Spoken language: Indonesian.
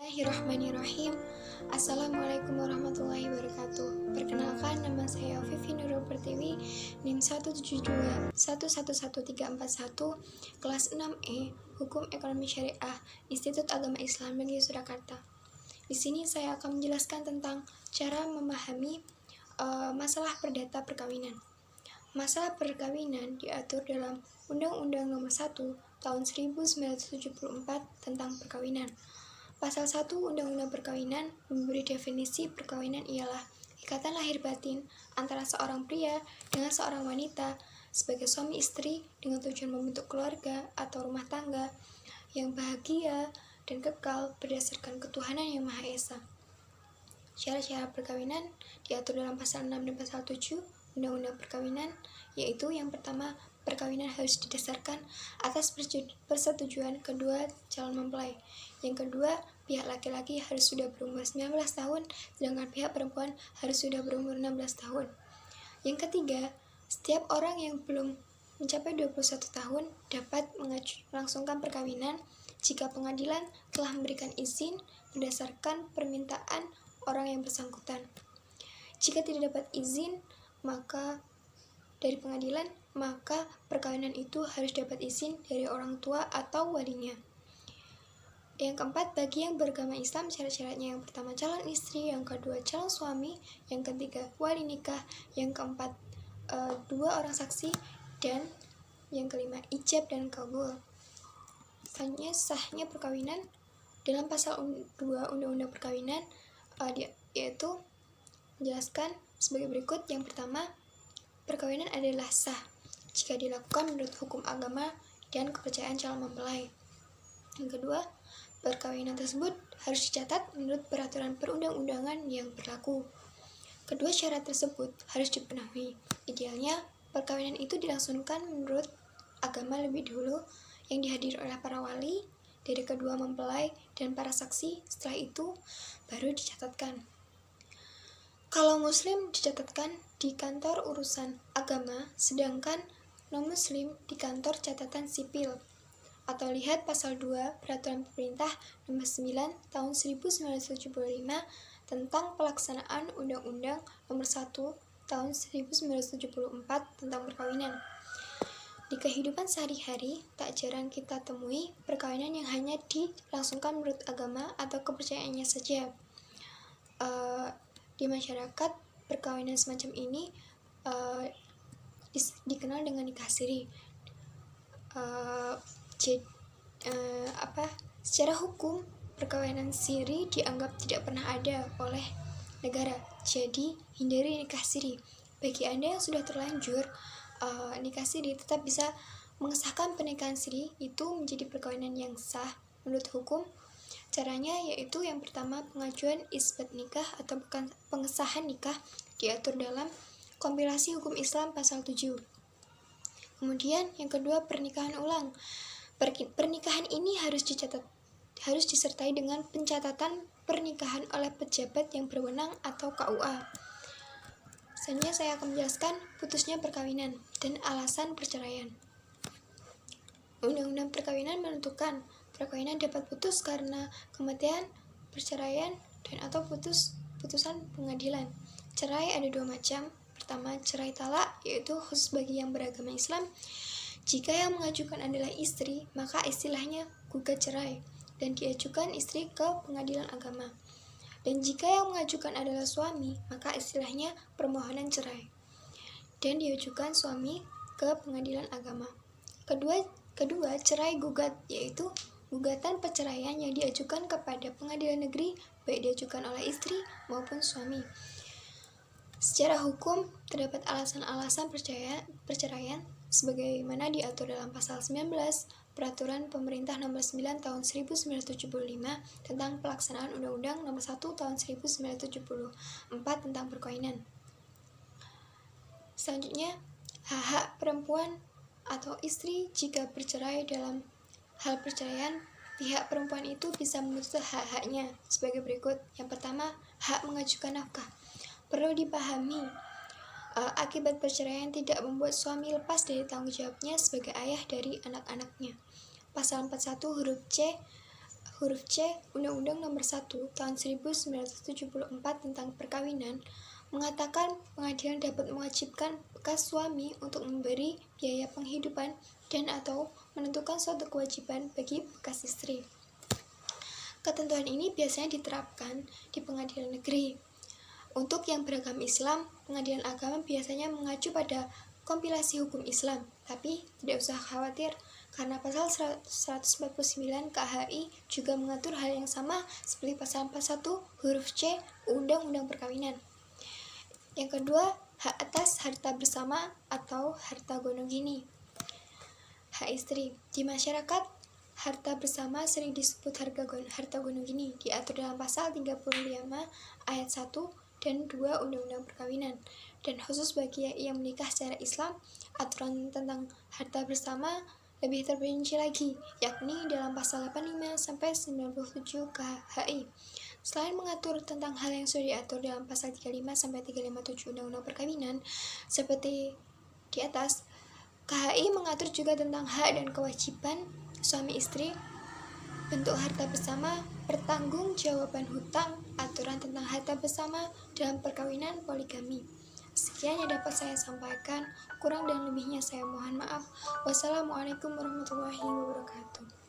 Bismillahirrahmanirrahim. Assalamualaikum warahmatullahi wabarakatuh. Perkenalkan, nama saya Vivi Nurul Pertiwi, NIM 172111341, kelas 6E, Hukum Ekonomi Syariah, Institut Agama Islam Negeri Surakarta. Di sini saya akan menjelaskan tentang cara memahami masalah perdata perkawinan. Masalah perkawinan diatur dalam Undang-Undang Nomor 1 Tahun 1974 tentang perkawinan. Pasal 1 Undang-Undang Perkawinan memberi definisi perkawinan ialah ikatan lahir batin antara seorang pria dengan seorang wanita sebagai suami istri dengan tujuan membentuk keluarga atau rumah tangga yang bahagia dan kekal berdasarkan ketuhanan yang Maha Esa. Syarat-syarat perkawinan diatur dalam pasal 6 dan pasal 7 Undang-Undang Perkawinan, yaitu yang pertama, perkawinan harus didasarkan atas persetujuan kedua calon mempelai. Yang kedua, pihak laki-laki harus sudah berumur 19 tahun, sedangkan pihak perempuan harus sudah berumur 16 tahun. Yang ketiga, setiap orang yang belum mencapai 21 tahun dapat melangsungkan perkawinan jika pengadilan telah memberikan izin berdasarkan permintaan orang yang bersangkutan. Jika tidak dapat izin dari pengadilan, maka perkawinan itu harus dapat izin dari orang tua atau walinya. Yang keempat, bagi yang beragama Islam, syarat-syaratnya yang pertama calon istri, yang kedua calon suami, yang ketiga wali nikah, yang keempat 2 orang saksi, dan yang kelima ijab dan kabul. Selanjutnya, sahnya perkawinan dalam pasal 2 Undang-Undang Perkawinan yaitu menjelaskan sebagai berikut. Yang pertama, perkawinan adalah sah jika dilakukan menurut hukum agama dan kepercayaan calon mempelai. Yang kedua, perkawinan tersebut harus dicatat menurut peraturan perundang-undangan yang berlaku. Kedua syarat tersebut harus dipenuhi. Idealnya, perkawinan itu dilangsungkan menurut agama lebih dulu, yang dihadiri oleh para wali dari kedua mempelai dan para saksi. Setelah itu, baru dicatatkan. Kalau muslim dicatatkan di kantor urusan agama, sedangkan non-muslim di kantor catatan sipil. Atau lihat pasal 2 Peraturan Pemerintah Nomor 9 Tahun 1975 tentang pelaksanaan Undang-Undang Nomor 1 Tahun 1974 tentang perkawinan. Di kehidupan sehari-hari, tak jarang kita temui perkawinan yang hanya dilangsungkan menurut agama atau kepercayaannya saja. Di masyarakat, perkawinan semacam ini dikenal dengan nikah siri. Secara hukum, perkawinan siri dianggap tidak pernah ada oleh negara. Jadi, hindari nikah siri. Bagi Anda yang sudah terlanjur nikah siri, tetap bisa mengesahkan pernikahan siri itu menjadi perkawinan yang sah menurut hukum. Caranya yaitu yang pertama, pengajuan isbat nikah atau pengesahan nikah diatur dalam kompilasi hukum Islam pasal 7. Kemudian yang kedua, pernikahan ulang. Pernikahan ini harus disertai dengan pencatatan pernikahan oleh pejabat yang berwenang atau KUA. Selanjutnya saya akan menjelaskan putusnya perkawinan dan alasan perceraian. Undang-Undang Perkawinan menentukan perkawinan dapat putus karena kematian, perceraian, dan atau putusan pengadilan. Cerai ada 2 macam. Pertama, cerai talak, yaitu khusus bagi yang beragama Islam. Jika yang mengajukan adalah istri, maka istilahnya gugat cerai dan diajukan istri ke pengadilan agama. Dan jika yang mengajukan adalah suami, maka istilahnya permohonan cerai dan diajukan suami ke pengadilan agama. Kedua, cerai gugat, yaitu gugatan perceraian yang diajukan kepada pengadilan negeri, baik diajukan oleh istri maupun suami. Secara hukum, terdapat alasan-alasan perceraian sebagaimana diatur dalam pasal 19 Peraturan Pemerintah Nomor 9 Tahun 1975 tentang pelaksanaan Undang-Undang Nomor 1 Tahun 1974 tentang perkawinan. Selanjutnya, hak-hak perempuan atau istri jika bercerai. Dalam hal perceraian, pihak perempuan itu bisa menuntut hak-haknya sebagai berikut. Yang pertama, hak mengajukan nafkah. Perlu dipahami, akibat perceraian tidak membuat suami lepas dari tanggung jawabnya sebagai ayah dari anak-anaknya. Pasal 41 huruf huruf C Undang-Undang Nomor 1 Tahun 1974 tentang perkawinan mengatakan pengadilan dapat mewajibkan bekas suami untuk memberi biaya penghidupan dan atau menentukan suatu kewajiban bagi bekas istri. Ketentuan ini biasanya diterapkan di pengadilan negeri. Untuk yang beragama Islam, pengadilan agama biasanya mengacu pada kompilasi hukum Islam, tapi tidak usah khawatir karena pasal 149 KHI juga mengatur hal yang sama seperti pasal 41 huruf C Undang-Undang Perkawinan. Yang kedua, hak atas harta bersama atau harta gonogini. Hak istri. Di masyarakat, harta bersama sering disebut harta gonogini, diatur dalam pasal 35 ayat 1 dan 2 Undang-Undang Perkawinan. Dan khusus bagi yang menikah secara Islam, aturan tentang harta bersama lebih terperinci lagi, yakni dalam pasal 85 sampai 97 KHI. Selain mengatur tentang hal yang sudah diatur dalam pasal 35 sampai 357 Undang-Undang Perkawinan seperti di atas, KHI mengatur juga tentang hak dan kewajiban suami istri, bentuk harta bersama, pertanggungjawaban hutang, aturan tentang harta bersama dalam perkawinan poligami. Sekian yang dapat saya sampaikan, kurang dan lebihnya saya mohon maaf. Wassalamualaikum warahmatullahi wabarakatuh.